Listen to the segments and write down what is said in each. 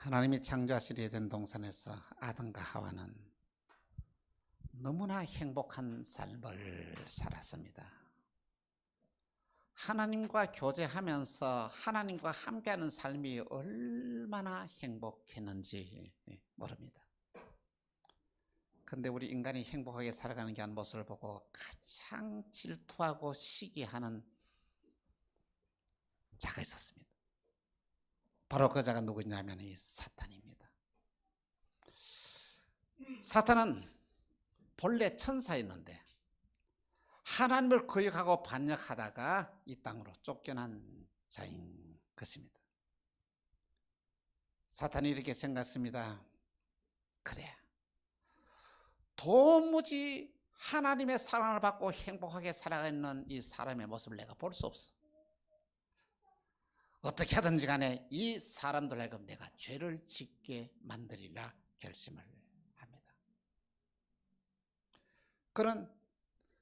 하나님이 창조하신 에덴 동산에서 아담과 하와는 너무나 행복한 삶을 살았습니다. 하나님과 교제하면서 하나님과 함께하는 삶이 얼마나 행복했는지 모릅니다. 근데 우리 인간이 행복하게 살아가는 게 한 모습을 보고 가장 질투하고 시기하는 자가 있었습니다. 바로 그 자가 누구냐면 이 사탄입니다. 사탄은 본래 천사였는데 하나님을 거역하고 반역하다가 이 땅으로 쫓겨난 자인 것입니다. 사탄이 이렇게 생각했습니다. 그래, 도무지 하나님의 사랑을 받고 행복하게 살아가는 이 사람의 모습을 내가 볼 수 없어. 어떻게 하든지 간에 이 사람들 하여금 내가 죄를 짓게 만들리라 결심을 합니다. 그런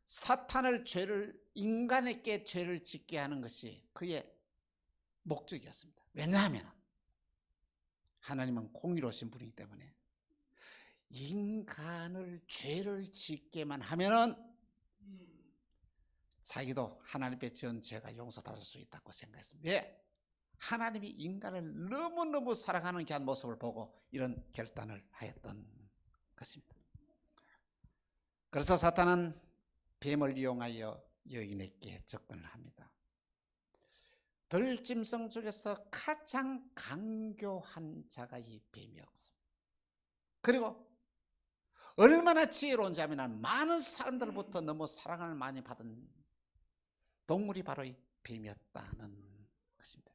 사탄을 인간에게 죄를 짓게 하는 것이 그의 목적이었습니다. 왜냐하면 하나님은 공의로우신 분이기 때문에 인간을 죄를 짓게만 하면은 자기도 하나님께 지은 죄가 용서받을 수 있다고 생각했습니다. 왜? 하나님이 인간을 너무너무 사랑하는 그 한 모습을 보고 이런 결단을 하였던 것입니다. 그래서 사탄은 뱀을 이용하여 여인에게 접근을 합니다. 들짐승 중에서 가장 강교한 자가 이 뱀이었습니다. 그리고 얼마나 지혜로운지 하면 많은 사람들로부터 너무 사랑을 많이 받은 동물이 바로 이 뱀이었다는 것입니다.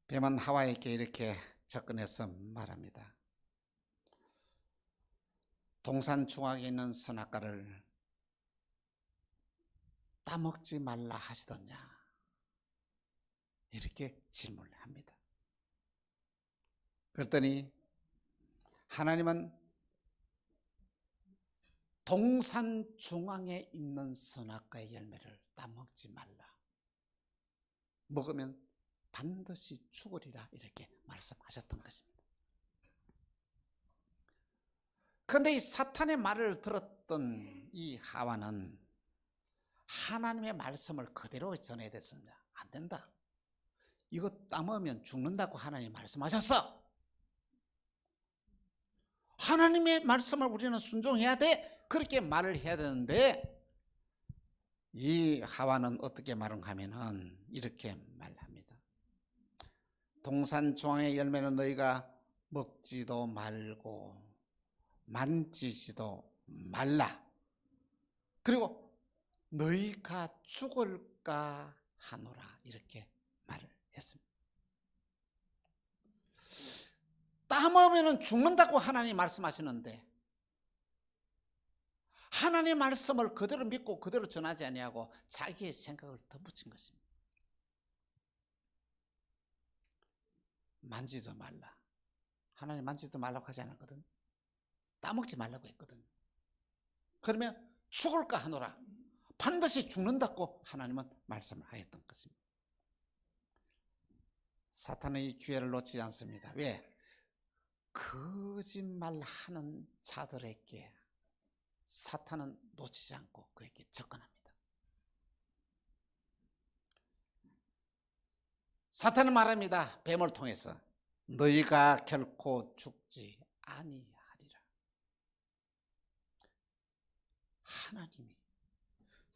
뱀은 하와에게 이렇게 접근해서 말합니다. 동산 중앙에 있는 선악과를 따먹지 말라 하시더냐, 이렇게 질문을 합니다. 그랬더니 하나님은 동산 중앙에 있는 선악과의 열매를 따먹지 말라, 먹으면 반드시 죽으리라, 이렇게 말씀하셨던 것입니다. 그런데 이 사탄의 말을 들었던 이 하와는 하나님의 말씀을 그대로 전해야 됐습니다. 안 된다, 이거 따먹으면 죽는다고 하나님 말씀하셨어. 하나님의 말씀을 우리는 순종해야 돼, 그렇게 말을 해야 되는데 이 하와는 어떻게 말을 하면은 이렇게 말합니다. 동산 중앙의 열매는 너희가 먹지도 말고 만지지도 말라, 그리고 너희가 죽을까 하노라, 이렇게 말을 했습니다. 따먹으면 죽는다고 하나님 말씀하시는데 하나님의 말씀을 그대로 믿고 그대로 전하지 아니하고 자기의 생각을 덧붙인 것입니다. 만지도 말라, 하나님 만지도 말라고 하지 않았거든. 따먹지 말라고 했거든. 그러면 죽을까 하노라, 반드시 죽는다고 하나님은 말씀을 하였던 것입니다. 사탄은 이 기회를 놓치지 않습니다. 왜? 거짓말하는 자들에게 사탄은 놓치지 않고 그에게 접근합니다. 사탄은 말합니다. 뱀을 통해서 너희가 결코 죽지 아니하리라. 하나님이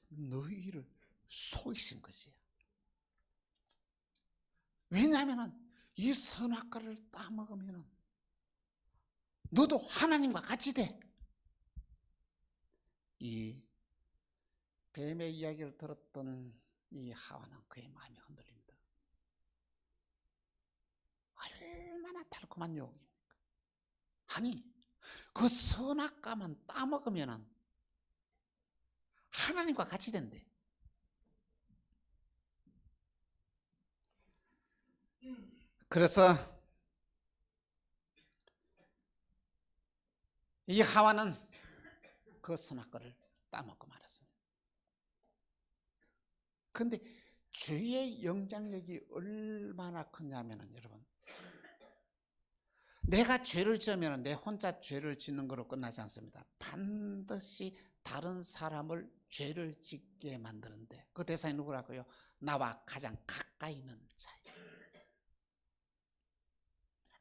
너희를 속이신 것이야. 왜냐하면 이 선악과를 따먹으면 너도 하나님과 같이 돼. 이 뱀의 이야기를 들었던 이 하와는 그의 마음이 흔들립니다. 얼마나 달콤한 유혹입니까? 아니, 그 선악과만 따먹으면 하나님과 같이 된대. 그래서 이 하와는 그 선악과를 따먹고 말았습니다. 그런데 죄의 영향력이 얼마나 크냐면은 여러분, 내가 죄를 지으면 내 혼자 죄를 짓는 거로 끝나지 않습니다. 반드시 다른 사람을 죄를 짓게 만드는데 그 대상이 누구라고요? 나와 가장 가까이 있는 자예요.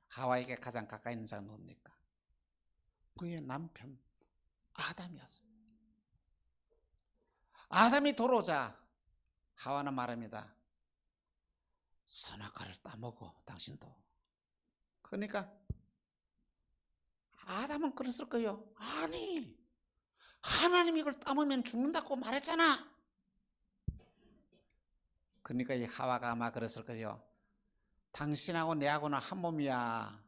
하와에게 가장 가까이 있는 자가 누굽니까? 그의 남편 아담이었습니다. 아담이 돌아오자 하와는 말합니다. 선악과를 따먹어 당신도. 그러니까 아담은 그랬을 거예요. 아니 하나님이 이걸 따먹으면 죽는다고 말했잖아. 그러니까 이 하와가 아마 그랬을 거예요. 당신하고 내하고는 한 몸이야.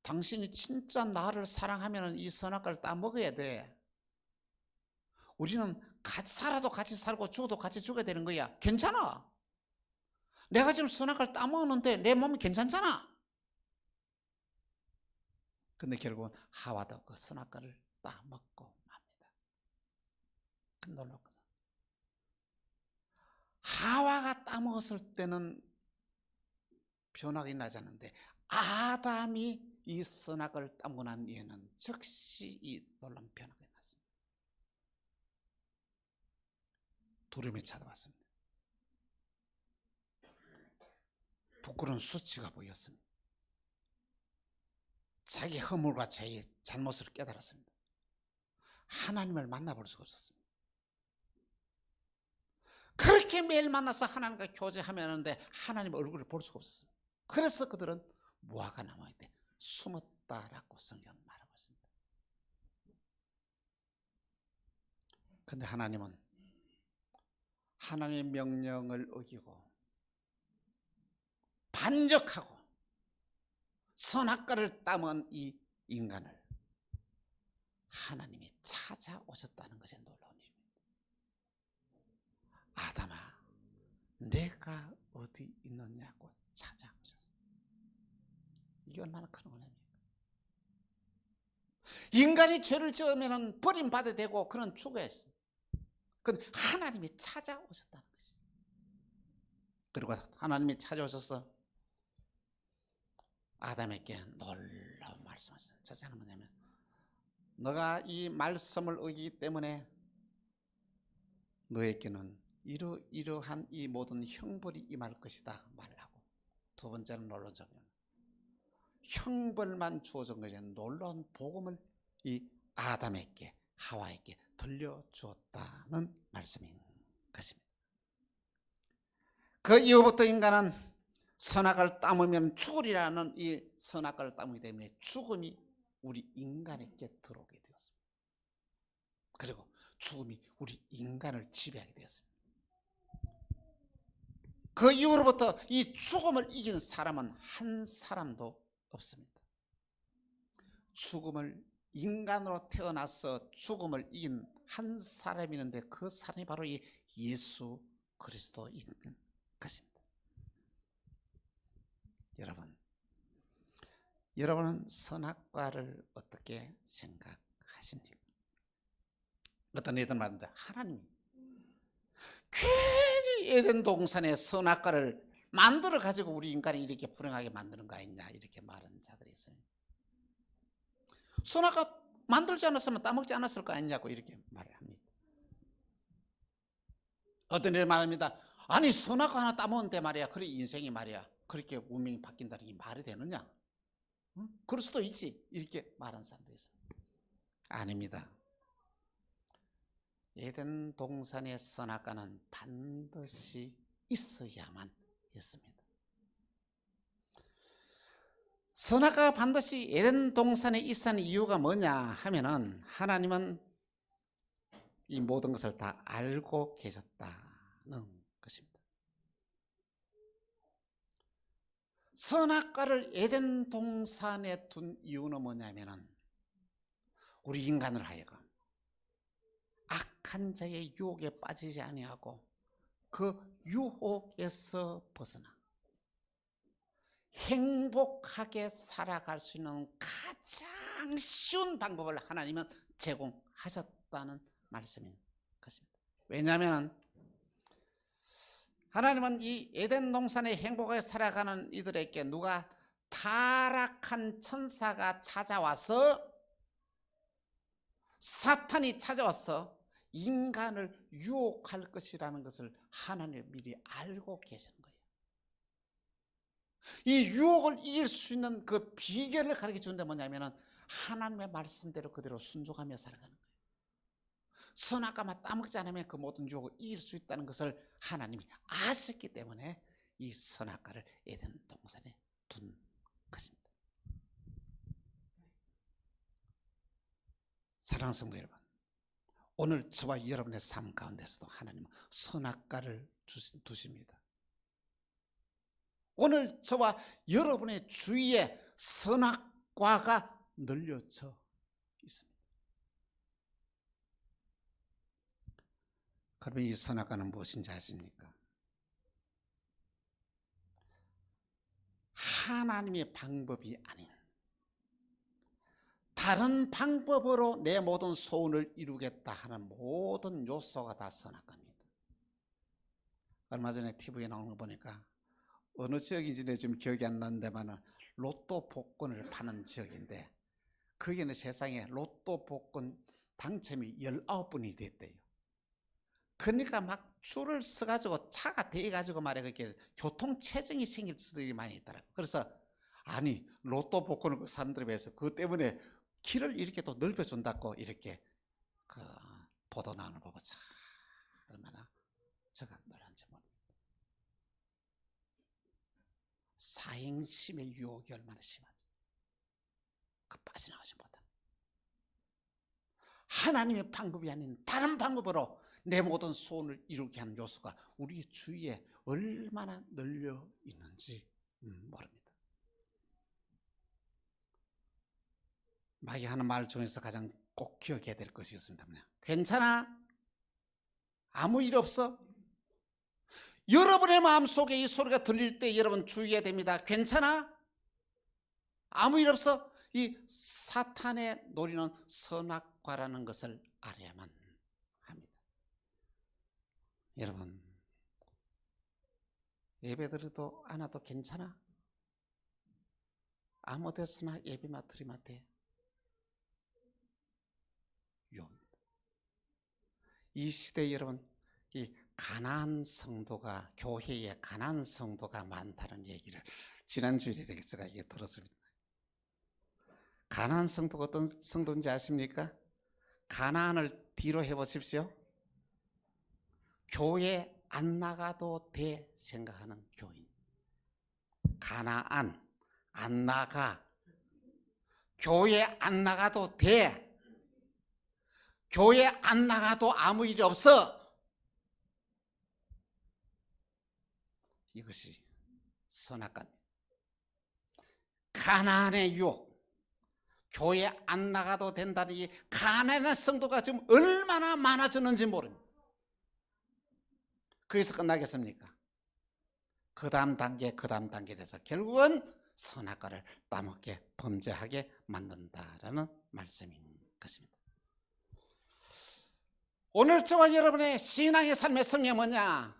당신이 진짜 나를 사랑하면 이 선악과를 따먹어야 돼. 우리는 같이 살아도 같이 살고 죽어도 같이 죽어야 되는 거야. 괜찮아. 내가 지금 선악과를 따먹었는데 내 몸이 괜찮잖아. 근데 결국은 하와도 그 선악과를 따먹고 맙니다. 큰 놀랍거든. 하와가 따먹었을 때는 변화가 일어나지 않는데 아담이 이 선악과를 따먹고 난 뒤에는 즉시 이 놀라운 변화가 일어났습니다. 두려움이 찾아왔습니다. 부끄러운 수치가 보였습니다. 자기 허물과 자기 잘못을 깨달았습니다. 하나님을 만나볼 수가 없었습니다. 그렇게 매일 만나서 하나님과 교제하며 하는데 하나님 얼굴을 볼 수가 없었습니다. 그래서 그들은 무화과 나무에 숨었다라고 성경은 말하고 있습니다. 그런데 하나님은 하나님의 명령을 어기고 반역하고 선악과를 따먹은 이 인간을 하나님이 찾아오셨다는 것에 놀라운 일입니다. 아담아, 내가 어디 있느냐고 찾아오셨습니다. 이게 얼마나 큰 은혜입니까? 인간이 죄를 지으면 버림받아야 되고 그는 죽어야 했습니다. 그런데 하나님이 찾아오셨다는 것이. 그리고 하나님이 찾아오셔서 아담에게 놀라운 말씀하셨어요. 첫째는 뭐냐면 너가 이 말씀을 어기기 때문에 너에게는 이러한 이 모든 형벌이 임할 것이다 말을 하고, 두 번째는 놀라운 점은 형벌만 주어진 것이 아니라 놀라운 복음을 이 아담에게 하와에게 들려주었다는 말씀인 것입니다. 그 이후부터 인간은 선악과를 따먹으면 죽으리라는 이 선악과를 따먹기 때문에 죽음이 우리 인간에게 들어오게 되었습니다. 그리고 죽음이 우리 인간을 지배하게 되었습니다. 그 이후로부터 이 죽음을 이긴 사람은 한 사람도 없습니다. 죽음을 인간으로 태어나서 죽음을 이긴 한 사람이 있는데 그 사람이 바로 이 예수 그리스도인 것입니다. 여러분은 선악과를 어떻게 생각하십니까? 어떤 이들 말합니다. 하나님이 괜히 에덴 동산의 선악과를 만들어 가지고 우리 인간이 이렇게 불행하게 만드는 거 아니냐 이렇게 말하는 자들이 있어요. 선악과 만들지 않았으면 따먹지 않았을 거 아니냐고 이렇게 말을 합니다. 어떤 이들 말합니다. 아니 선악과 하나 따먹는데 말이야, 그래 인생이 말이야 그렇게 운명이 바뀐다는 게 말이 되느냐? 응? 그럴 수도 있지 이렇게 말하는 사람도 있어요. 아닙니다. 에덴 동산의 선악과는 반드시 있어야만 했습니다. 선악과가 반드시 에덴 동산에 있었는 이유가 뭐냐 하면은 하나님은 이 모든 것을 다 알고 계셨다는 것입니다. 선악과를 에덴 동산에 둔 이유는 뭐냐면은 우리 인간을 하여금 악한 자의 유혹에 빠지지 아니하고 그 유혹에서 벗어나 행복하게 살아갈 수 있는 가장 쉬운 방법을 하나님은 제공하셨다는 말씀인 것입니다. 왜냐하면 하나님은 이 에덴 동산의 행복하게 살아가는 이들에게 누가 타락한 천사가 찾아와서, 사탄이 찾아와서 인간을 유혹할 것이라는 것을 하나님이 미리 알고 계시는 거예요. 이 유혹을 이길 수 있는 그 비결을 가르쳐 주는데 뭐냐면은 하나님의 말씀대로 그대로 순종하며 살아가는 거예요. 선악과만 따먹지 않으면 그 모든 유혹을 이길 수 있다는 것을 하나님이 아셨기 때문에 이 선악과를 에덴 동산에 둔 것입니다. 사랑하는 성도 여러분, 오늘 저와 여러분의 삶 가운데서도 하나님은 선악과를 두십니다. 오늘 저와 여러분의 주위에 선악과가 널려져 있습니다. 그러면 이 선악과는 무엇인지 아십니까? 하나님의 방법이 아닌 다른 방법으로 내 모든 소원을 이루겠다 하는 모든 요소가 다 선악과입니다. 얼마 전에 TV에 나오는 거 보니까 어느 지역인지 내 지금 기억이 안 나는데만은 로또 복권을 파는 지역인데 거기는 세상에 로또 복권 당첨이 19분이 됐대요. 그러니까 막 줄을 서가지고 차가 대가지고 말이야 그렇게 교통체증이 생길 수들이 많이 있더라고. 그래서 아니 로또 복권을 그 사람들에 비해서 그것 때문에 길을 이렇게 또 넓혀준다고 이렇게 그 보도 나오는 거 보고 참 얼마나 저가 놀란지 모릅니다. 사행심의 유혹이 얼마나 심하지. 그 빠져나오지 못합니다. 하나님의 방법이 아닌 다른 방법으로 내 모든 소원을 이루게 하는 요소가 우리 주위에 얼마나 널려 있는지 모릅니다. 마귀 하는 말 중에서 가장 꼭 기억해야 될 것이 있습니다. 괜찮아? 아무 일 없어? 여러분의 마음속에 이 소리가 들릴 때 여러분 주의해야 됩니다. 괜찮아? 아무 일 없어? 이 사탄의 노리는 선악과라는 것을 알아야만 합니다. 여러분, 예배드려도 안 와도 괜찮아? 아무 데서나 예배만 드리면 돼. 유혹입니다. 이 시대에 여러분, 이 가난한 성도가, 교회에 가난한 성도가 많다는 얘기를 지난주에 제가 이게 들었습니다. 가난한 성도가 어떤 성도인지 아십니까? 가난을 뒤로 해보십시오. 교회 안 나가도 돼 생각하는 교인. 가난한, 안 나가. 교회 안 나가도 돼. 교회 안 나가도 아무 일이 없어. 이것이 선악과입니다. 가난의 유혹. 교회 안 나가도 된다는 이 가난한 성도가 지금 얼마나 많아졌는지 모릅니다. 거기서 끝나겠습니까? 그 다음 단계에서 결국은 선악과를 따먹게 범죄하게 만든다라는 말씀인 것입니다. 오늘 저와 여러분의 신앙의 삶의 성향이 뭐냐?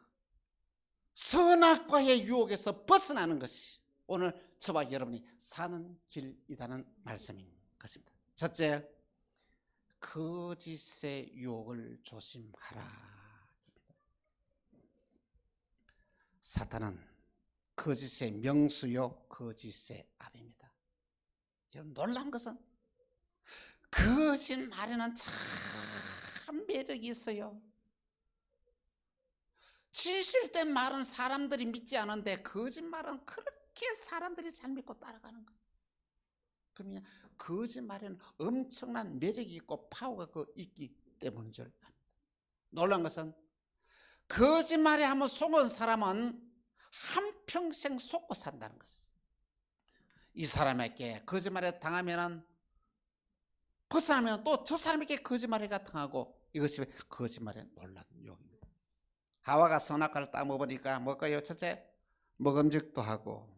선악과의 유혹에서 벗어나는 것이 오늘 저와 여러분이 사는 길이라는 말씀인 것입니다. 첫째, 거짓의 유혹을 조심하라. 사탄은 거짓의 명수요 거짓의 아비입니다. 여러분 놀라운 것은 거짓말에는 참 매력이 있어요. 진실된 말은 사람들이 믿지 않은데 거짓말은 그렇게 사람들이 잘 믿고 따라가는 거예요. 그러면 거짓말에는 엄청난 매력이 있고 파워가 있기 때문인 줄 압니다. 놀라운 것은 거짓말에 한번 속은 사람은 한평생 속고 산다는 것이에요. 이 사람에게 거짓말에 당하면 벗어나면 또 저 사람에게 거짓말에가 당하고 이것이 거짓말의 놀라운 유혹입니다. 하와가 선악과를 따먹으니까 뭘까요? 첫째, 먹음직도 하고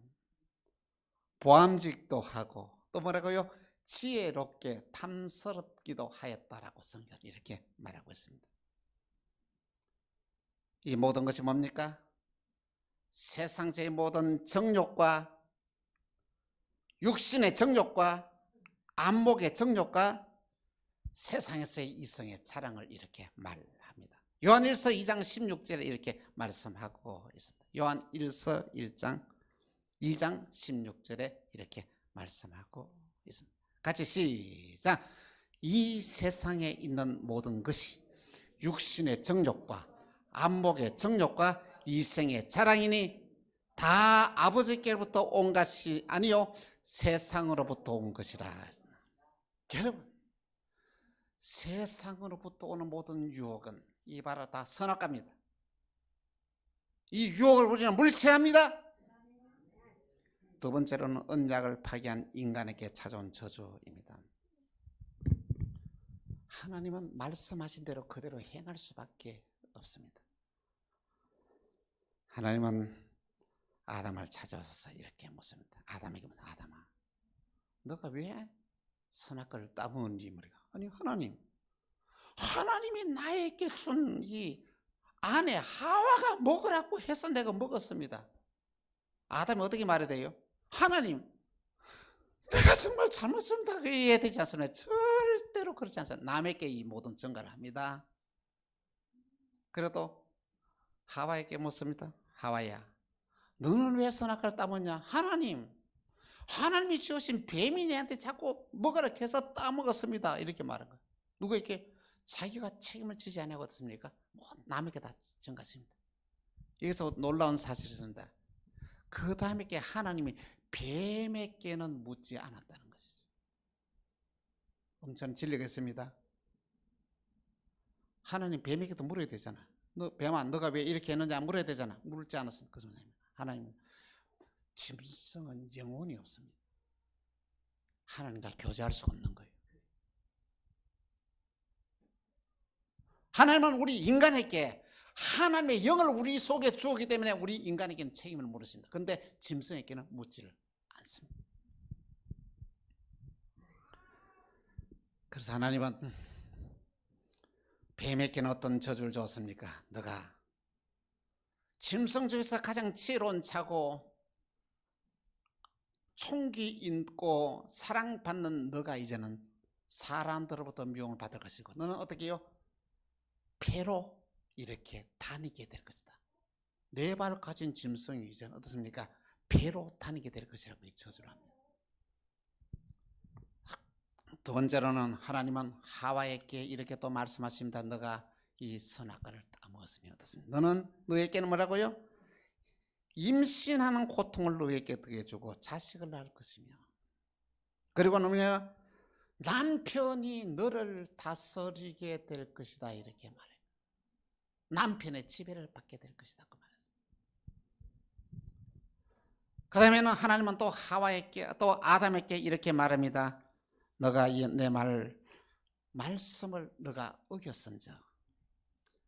보암직도 하고 또 뭐라고요? 지혜롭게 탐스럽기도 하였다라고 성경이 이렇게 말하고 있습니다. 이 모든 것이 뭡니까? 세상적인 모든 정욕과 육신의 정욕과 안목의 정욕과 세상에서의 이성의 자랑을 이렇게 말합니다. 요한일서 2장 16절에 이렇게 말씀하고 있습니다. 요한일서 1장 2장 16절에 이렇게 말씀하고 있습니다. 같이 시작. 이 세상에 있는 모든 것이 육신의 정욕과 안목의 정욕과 이생의 자랑이니 다 아버지께로부터 온 것이 아니요 세상으로부터 온 것이라. 여러분, 세상으로부터 오는 모든 유혹은 이봐라 다 선악과입니다. 이 유혹을 우리는 물체합니다. 두 번째로는 언약을 파기한 인간에게 찾아온 저주입니다. 하나님은 말씀하신 대로 그대로 행할 수밖에 없습니다. 하나님은 아담을 찾아와서 이렇게 묻습니다. 아담에게 묻습니다. 아담아, 너가 왜 선악과를 따먹은지 말이야. 아니 하나님이 나에게 준 이 아내 하와가 먹으라고 해서 내가 먹었습니다. 아담이 어떻게 말해야 돼요? 하나님, 내가 정말 잘못 쓴다고 해야 되지 않습니까? 절대로 그렇지 않습니다. 남에게 이 모든 전가를 합니다. 그래도 하와에게 묻습니다. 하와야, 너는 왜 선악과를 따먹냐? 하나님이 주신 뱀이 내한테 자꾸 먹으라 해서 따먹었습니다. 이렇게 말한 거예요. 누구에게? 자기가 책임을 지지 않았습니까? 남에게 다 전가했습니다. 여기서 놀라운 사실이 있습니다. 그 다음에 하나님이 뱀에게는 묻지 않았다는 것이죠. 저는 진리가 있습니다. 하나님 뱀에게도 물어야 되잖아. 너 뱀아, 너가 왜 이렇게 했는지 물어야 되잖아. 물지 않았으니까. 하나님은 짐승은 영혼이 없습니다. 하나님과 교제할 수 없는 거예요. 하나님은 우리 인간에게 하나님의 영을 우리 속에 주었기 때문에 우리 인간에게는 책임을 물으십니다. 그런데 짐승에게는 묻지를 않습니다. 그래서 하나님은 뱀에게는 어떤 저주를 줬습니까? 너가 짐승 중에서 가장 지혜로운 자고 총기 있고 사랑받는 너가 이제는 사람들로부터 미움을 받을 것이고 너는 어떻게 해요? 배로 이렇게 다니게 될 것이다. 네 발을 가진 짐승이 이제는 어떻습니까? 배로 다니게 될 것이라고 저주를 합니다. 두 번째로는 하나님은 하와에게 이렇게 또 말씀하십니다. 너가 이 선악과를 따먹었으니 어떻습니까? 너에게는 뭐라고요? 임신하는 고통을 너에게 어떻게 주고 자식을 낳을 것이며, 그리고 뭐냐? 남편이 너를 다스리게 될 것이다. 이렇게 말해요. 남편의 지배를 받게 될 것이다. 그 말이었어요. 그 다음에는 하나님은 또 하와에게, 또 아담에게 이렇게 말합니다. 너가 내 말씀을 너가 어겼은즉.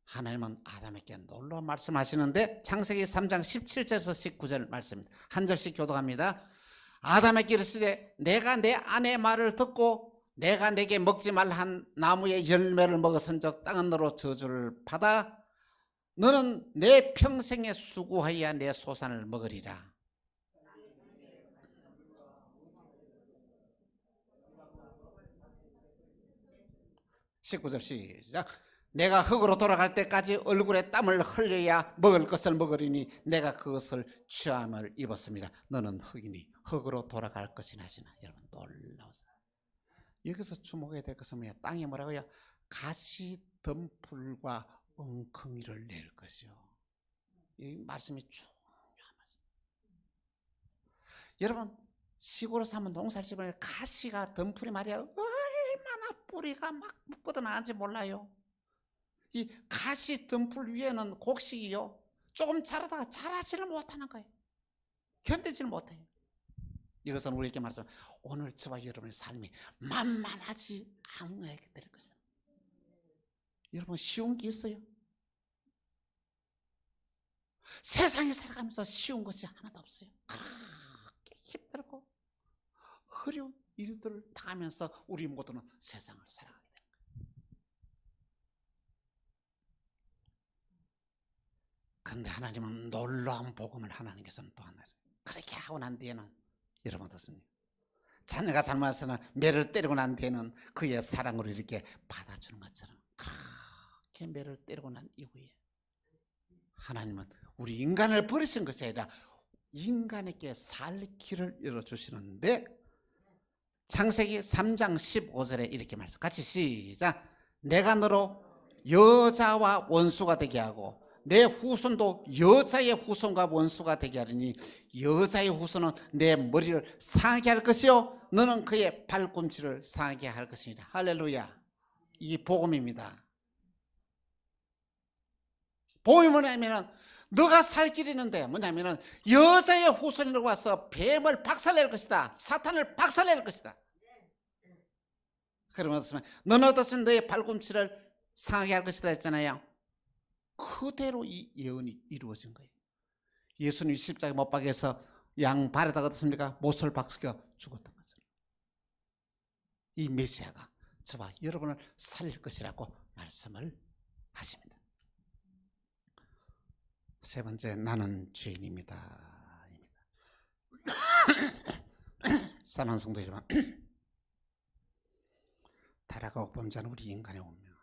하나님은 아담에게 놀라운 말씀하시는데 창세기 3장 17절에서 19절 말씀입니다. 한 절씩 교독합니다. 아담에게 이르시되 내가 내 아내 말을 듣고 내가 내게 먹지 말라 한 나무의 열매를 먹었은즉 땅은 너로 저주를 받아 너는 내 평생에 수고하여 내 소산을 먹으리라. (19절) 시작. 내가 흙으로 돌아갈 때까지 얼굴에 땀을 흘려야 먹을 것을 먹으리니 내가 그것을 취함을 입었습니다. 너는 흙이니 흙으로 돌아갈 것이나 하시나. 여러분 놀라우세요. 여기서 주목해야 될 것은 뭐냐? 땅이 뭐라고요? 가시덤불과 엉덩이를 낼 것이요. 이 말씀이 중요한 말씀. 여러분 시골에 사면 농사를 지으면 가시가 덤불이 말이야 얼마나 뿌리가 막 묶어도 나는지 몰라요. 이 가시 덤불 위에는 곡식이요 조금 자라다가 자라지를 못하는 거예요. 견디지를 못해요. 이것은 우리에게 말씀, 오늘 저와 여러분의 삶이 만만하지 않게 될 것입니다. 여러분 쉬운 게 있어요? 세상에 살아가면서 쉬운 것이 하나도 없어요. 그렇게 힘들고 어려운 일들을 당하면서 우리 모두는 세상을 살아가게 되는 거예요. 그런데 하나님은 놀라운 복음을 하나님께서는 또 하나 그렇게 하고 난 뒤에는 여러분 어떻습니까? 자녀가 잘못해서는 매를 때리고 난 뒤에는 그의 사랑으로 이렇게 받아주는 것처럼 그렇게 매를 때리고 난 이후에 하나님은 우리 인간을 버리신 것이 아니라 인간에게 살 길을 열어주시는데 창세기 3장 15절에 이렇게 말씀 같이 시작. 내가 너로 여자와 원수가 되게 하고 내 후손도 여자의 후손과 원수가 되게 하리니 여자의 후손은 내 머리를 상하게 할 것이요 너는 그의 발꿈치를 상하게 할 것이니라. 할렐루야. 이 복음입니다. 복음이 뭐냐면은 너가 살 길이 있는데 뭐냐면은 여자의 후손이라고 와서 뱀을 박살낼 것이다. 사탄을 박살낼 것이다. 그러면서 너는 어떻습니까? 너의 발꿈치를 상하게 할 것이다 했잖아요. 그대로 이 예언이 이루어진 거예요. 예수님이 십자가에 못 박여서 양 발에다가 어떻습니까? 못을 박혀 죽었던 거죠. 이 메시아가 저와 여러분을 살릴 것이라고 말씀을 하십니다. 세 번째, 나는 죄인입니다. 사랑하는 성도 여러분, 타락하고 범죄하는 우리 인간의 운명은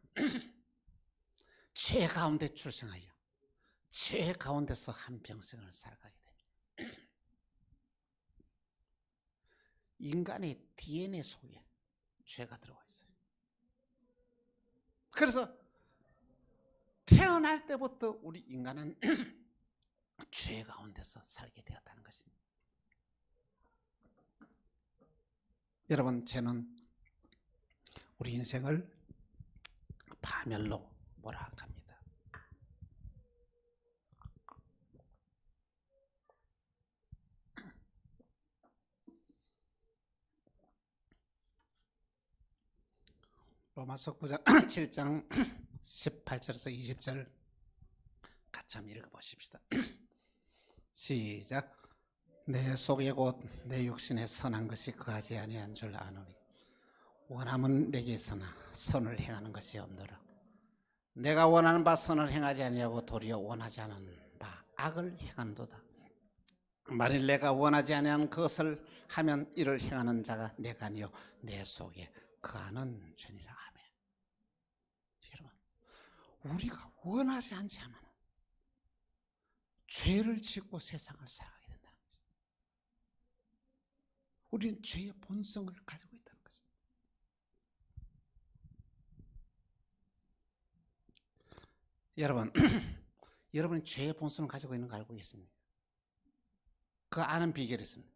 죄 가운데 출생하여 죄 가운데서 한평생을 살아가게 됩니다. 인간의 DNA 속에 죄가 들어와 있어요. 그래서 태어날 때부터 우리 인간은 죄 가운데서 살게 되었다는 것입니다. 여러분, 죄는 우리 인생을 파멸로 몰아갑니다. 로마서 9장 7장 18절에서 20절 같이 한번 읽어보십시다. 시작. 내 속에 곧 내 육신에 선한 것이 거하지 아니한 줄 아노니 원함은 내게 있으나 선을 행하는 것이 없노라. 내가 원하는 바 선을 행하지 아니하고 도리어 원하지 않은 바 악을 행하는도다. 만일 내가 원하지 아니하는 것을 하면 이를 행하는 자가 내가 아니요 내 속에 거하는 죄니라. 아멘. 여러분, 우리가 원하지 않지 않으면 죄를 짓고 세상을 살아가게 된다는 것입니다. 우리는 죄의 본성을 가지고 있다는 것입니다. 여러분, 여러분이 죄의 본성을 가지고 있는 거 알고 계십니까? 그 아는 비결이 있습니다.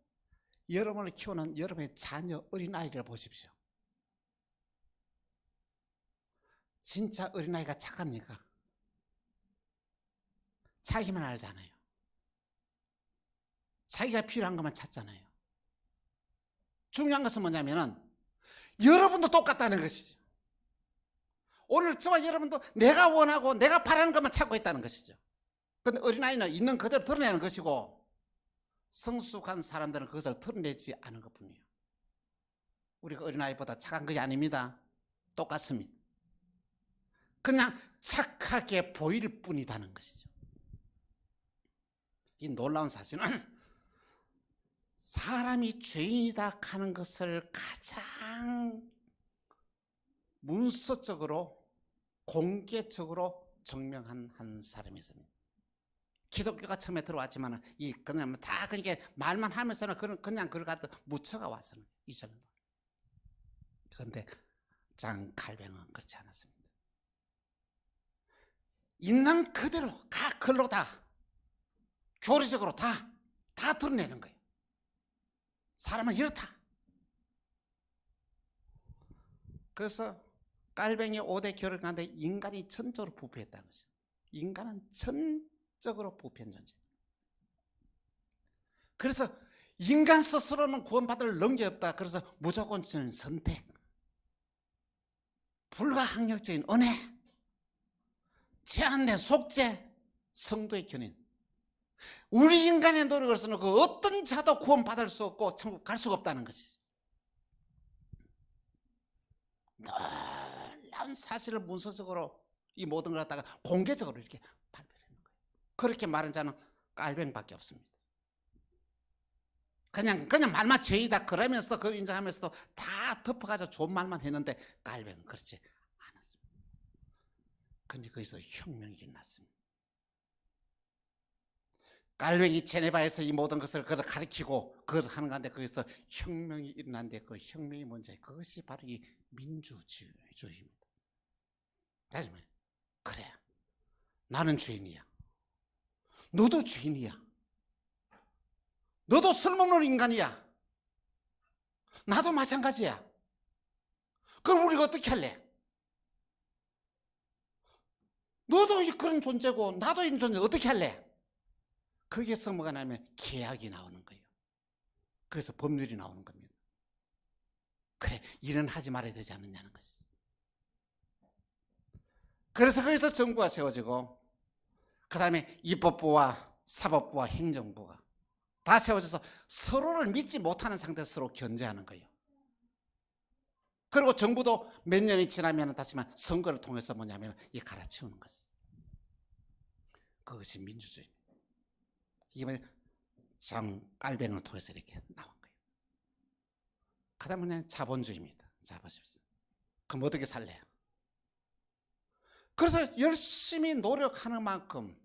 여러분을 키우는 여러분의 자녀 어린아이를 보십시오. 진짜 어린아이가 착합니까? 자기만 알잖아요. 자기가 필요한 것만 찾잖아요. 중요한 것은 뭐냐면은 여러분도 똑같다는 것이죠. 오늘 저와 여러분도 내가 원하고 내가 바라는 것만 찾고 있다는 것이죠. 그런데 어린아이는 있는 그대로 드러내는 것이고 성숙한 사람들은 그것을 드러내지 않은 것뿐이에요. 우리가 어린아이보다 착한 것이 아닙니다. 똑같습니다. 그냥 착하게 보일 뿐이라는 것이죠. 이 놀라운 사실은 사람이 죄인이다 하는 것을 가장 문서적으로 공개적으로 증명한 한 사람이 있습니다. 기독교가 처음에 들어왔지만 그냥 다 그렇게 말만 하면서는 그냥 그걸 갖다 묻혀가 왔습니다. 이전에. 그런데 장 칼뱅은 그렇지 않았습니다. 있는 그대로 글로 다 교리적으로 다 드러내는 거예요. 사람은 이렇다. 그래서 깔뱅이 5대 교를 가는데 인간이 전적으로 부패했다는 것이죠. 인간은 전적으로 부패한 존재. 그래서 인간 스스로는 구원받을 능력이 없다. 그래서 무조건적인 선택, 불가항력적인 은혜, 제한된 속죄, 성도의 견인. 우리 인간의 노력으로서는 그 어떤 자도 구원받을 수 없고 천국 갈 수가 없다는 것이 놀라운 사실을 문서적으로 이 모든 걸 갖다가 공개적으로 이렇게 발표하는 거예요. 그렇게 말한 자는 깔뱅밖에 없습니다. 그냥 말만 죄이다 그러면서 그 인정하면서도 다 덮어가지고 좋은 말만 했는데 깔뱅은 그렇지 않았습니다. 근데 거기서 혁명이 일어났습니다. 깔뱅이 제네바에서 이 모든 것을 가르치고 그것을 하는 가운데 거기서 혁명이 일어났는데 그 혁명이 뭔지 그것이 바로 이 민주주의입니다. 다시 말해, 그래 나는 죄인이야. 너도 죄인이야. 너도 쓸모없는 인간이야. 나도 마찬가지야. 그럼 우리가 어떻게 할래? 너도 그런 존재고 나도 이런 존재 어떻게 할래? 거기에서 뭐가 나면 계약이 나오는 거예요. 그래서 법률이 나오는 겁니다. 그래 일은 하지 말아야 되지 않느냐는 것이. 그래서 거기서 정부가 세워지고 그 다음에 입법부와 사법부와 행정부가 다 세워져서 서로를 믿지 못하는 상태에서 서로 견제하는 거예요. 그리고 정부도 몇 년이 지나면 다시만 선거를 통해서 뭐냐면 이 갈아치우는 것이. 그것이 민주주의입니다. 이게 깔뱅을 통해서 이렇게 나온 거예요. 그 다음에 자본주의입니다. 자 보십시오. 그럼 어떻게 살래요? 그래서 열심히 노력하는 만큼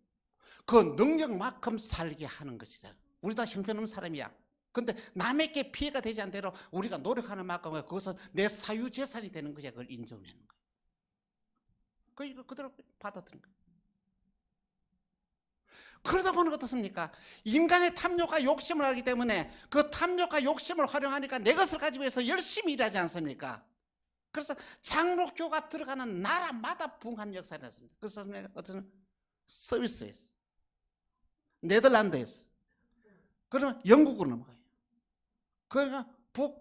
그 능력만큼 살게 하는 것이잖아요. 우리 다 형편없는 사람이야. 근데 남에게 피해가 되지 않는 대로 우리가 노력하는 만큼 그것은 내 사유재산이 되는 거야. 그걸 인정하는 거예요. 그거 그대로 받아들이는 거예요. 그러다 보니 어떻습니까? 인간의 탐욕과 욕심을 알기 때문에 그 탐욕과 욕심을 활용하니까 내 것을 가지고 해서 열심히 일하지 않습니까? 그래서 장로교가 들어가는 나라마다 붕한 역사를 했습니다. 그래서 어떤 스위스에서, 네덜란드에서, 그러면 영국으로 넘어가요. 그러니까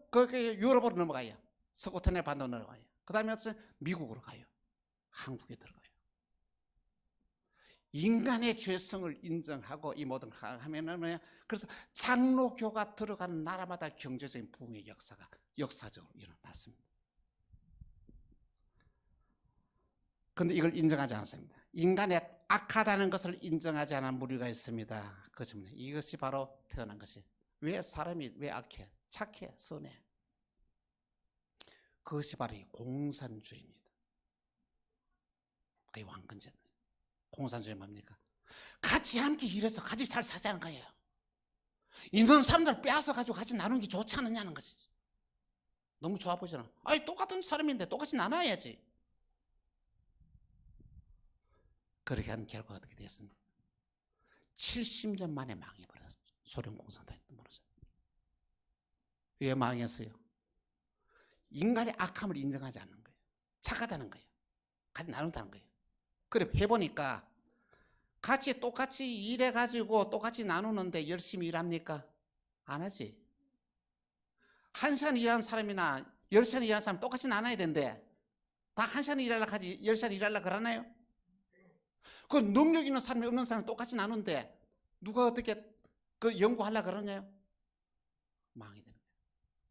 거기 유럽으로 넘어가요. 스코틀랜드 반도 넘어가요. 그 다음에 미국으로 가요. 한국에 들어가요. 인간의 죄성을 인정하고 이 모든 하면은 그래서 장로교가 들어가는 나라마다 경제적인 부흥의 역사가 역사적으로 일어났습니다. 그런데 이걸 인정하지 않습니다. 인간의 악하다는 것을 인정하지 않은 무리가 있습니다. 그것입니다. 이것이 바로 태어난 것이. 왜 사람이 왜 악해? 착해? 선해? 그것이 바로 이 공산주의입니다. 그게 왕권제. 공산주의 뭡니까? 같이 함께 일해서 같이 잘 사자는 거예요. 있는 사람들 빼앗아 가지고 같이 나누는 게 좋지 않느냐는 것이지. 너무 좋아 보이잖아. 아니 똑같은 사람인데 똑같이 나눠야지. 그렇게 한 결과가 어떻게 됐습니까? 70년 만에 망해버렸어요. 소련 공산당이 무너졌어요. 왜 망했어요? 인간의 악함을 인정하지 않는 거예요. 착하다는 거예요. 같이 나눈다는 거예요. 그래 해보니까 같이 똑같이 일해가지고 똑같이 나누는데 열심히 일합니까? 안 하지. 1시간 일하는 사람이나 10시간 일하는 사람 똑같이 나눠야 되는데 다 1시간 일하려고 하지 10시간 일하려고 그러나요? 그 능력 있는 사람이 없는 사람이 똑같이 나누는데 누가 어떻게 그 연구하려고 그러냐요? 망이 되는 거예요.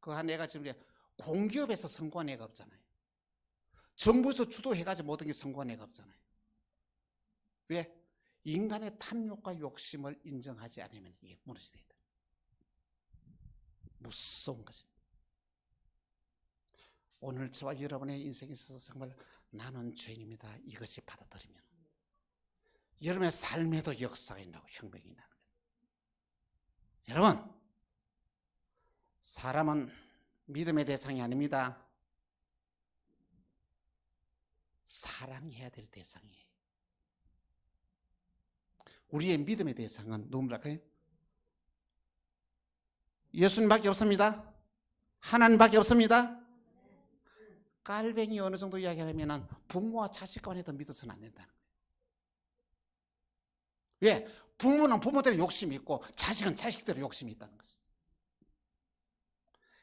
그 한 애가 지금 공기업에서 성공한 애가 없잖아요. 정부에서 주도해가지고 모든 게 성공한 애가 없잖아요. 왜? 인간의 탐욕과 욕심을 인정하지 않으면 이게 무너지게 돼요. 무서운 것입니다. 오늘 저와 여러분의 인생에 있어서 정말 나는 죄인입니다. 이것이 받아들이면 여러분의 삶에도 역사가 일어나고 혁명이 일어나는 거예요. 여러분, 사람은 믿음의 대상이 아닙니다. 사랑해야 될 대상이에요. 우리의 믿음의 대상은 누구입니까? 예수님밖에 없습니다. 하나님밖에 없습니다. 깔뱅이 어느 정도 이야기하면 부모와 자식 간에도 믿어서는 안 된다는 거예요. 왜? 부모는 부모대로 욕심이 있고 자식은 자식대로 욕심이 있다는 것이죠.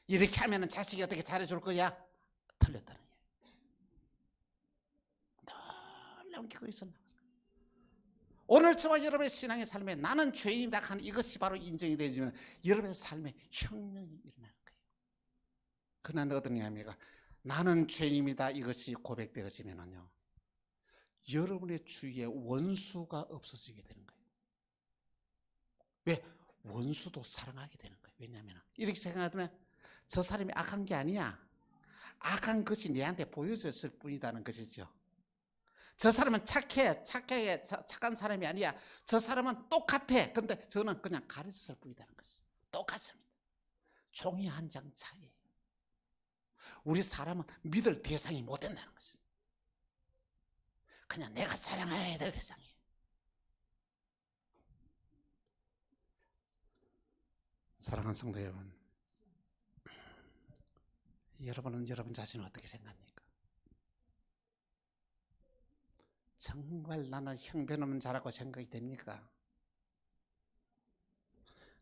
이렇게 하면 자식이 어떻게 잘해줄 거야? 틀렸다는 거예요. 놀라운 게 있었나? 오늘 저와 여러분의 신앙의 삶에 나는 죄인이다 하는 이것이 바로 인정이 되지만 여러분의 삶에 혁명이 일어나는 거예요. 그런데 어떤 의미입니까? 나는 죄인입니다. 이것이 고백되어지면요, 여러분의 주위에 원수가 없어지게 되는 거예요. 왜? 원수도 사랑하게 되는 거예요. 왜냐하면 이렇게 생각하면 저 사람이 악한 게 아니야. 악한 것이 내한테 보여졌을 뿐이라는 것이죠. 저 사람은 착한 사람이 아니야. 저 사람은 똑같아. 근데 저는 그냥 가르쳤을 뿐이라는 것이 똑같습니다. 종이 한 장 차이. 우리 사람은 믿을 대상이 못 된다는 것이. 그냥 내가 사랑해야 될 대상이에요. 사랑하는 성도 여러분, 여러분은 여러분 자신을 어떻게 생각합니까? 정말 나는 형편없는 자라고 생각이 됩니까?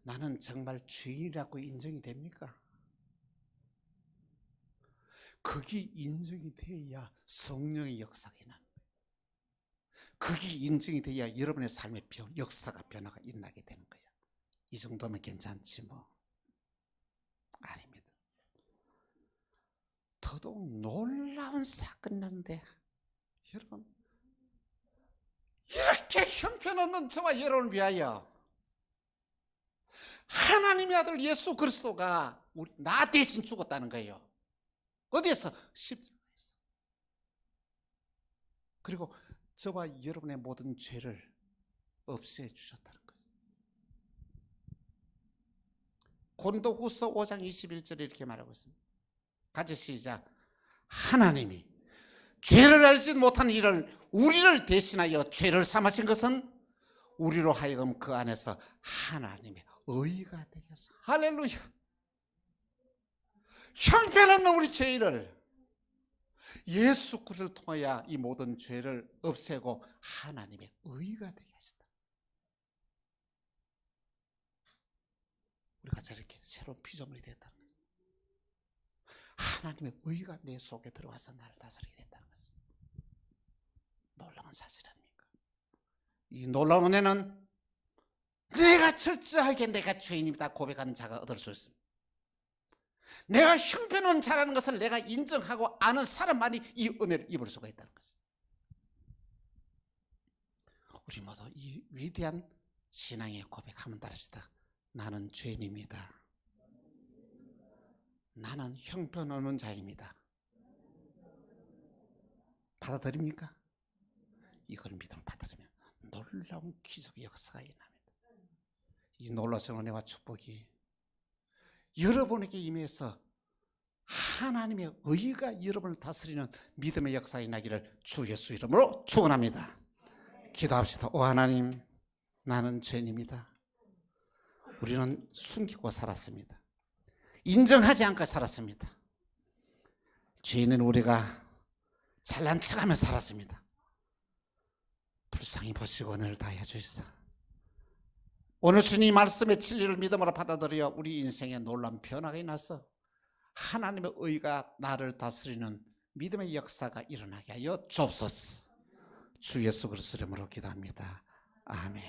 나는 정말 죄인이라고 인정이 됩니까? 그게 인정이 돼야 성령의 역사가 일어나는 거예요. 그게 인정이 돼야 여러분의 삶의 역사가 변화가 일어나게 되는 거예요. 이 정도면 괜찮지 뭐. 아닙니다. 더더욱 놀라운 사건이 났는데 여러분, 이렇게 형편없는 저와 여러분을 위하여 하나님의 아들 예수 그리스도가 나 대신 죽었다는 거예요. 어디에서? 십자가에서. 그리고 저와 여러분의 모든 죄를 없애주셨다는 것입니다. 고린도후서 5장 21절에 이렇게 말하고 있습니다. 같이 시작. 하나님이 죄를 알지 못한 이를 우리를 대신하여 죄를 삼으신 것은 우리로 하여금 그 안에서 하나님의 의가 되게 하소서. 할렐루야. 형편없는 우리 죄인을 예수 그리스도를 통하여 이 모든 죄를 없애고 하나님의 의가 되게 하셨다. 우리가 저렇게 새로운 피조물이 됐다는 거예요. 하나님의 의가 내 속에 들어와서 나를 다스리게 됐다는 것은 놀라운 사실 아닙니까? 이 놀라운 은혜는 내가 철저하게 내가 죄인이다 고백하는 자가 얻을 수 있습니다. 내가 형편없는 자라는 것을 내가 인정하고 아는 사람만이 이 은혜를 입을 수가 있다는 것입니다. 우리 모두 이 위대한 신앙의 고백 한번 따릅시다. 나는 죄인입니다. 나는 형편없는 자입니다. 받아들입니까? 이걸 믿음을 받아들이면 놀라운 기적의 역사가 일어납니다. 이 놀라운 은혜와 축복이 여러분에게 임해서 하나님의 의가 여러분을 다스리는 믿음의 역사가 일어나기를 주 예수 이름으로 축원합니다. 기도합시다. 오 하나님, 나는 죄인입니다. 우리는 숨기고 살았습니다. 인정하지 않고 살았습니다. 죄인은 우리가 잘난 척하며 살았습니다. 불쌍히 보시고 은혜를 다해 주시사 오늘 주님 말씀의 진리를 믿음으로 받아들여 우리 인생에 놀라운 변화가 일어나서 하나님의 의가 나를 다스리는 믿음의 역사가 일어나게 하여 주옵소서. 주 예수 그리스도 이름으로 기도합니다. 아멘.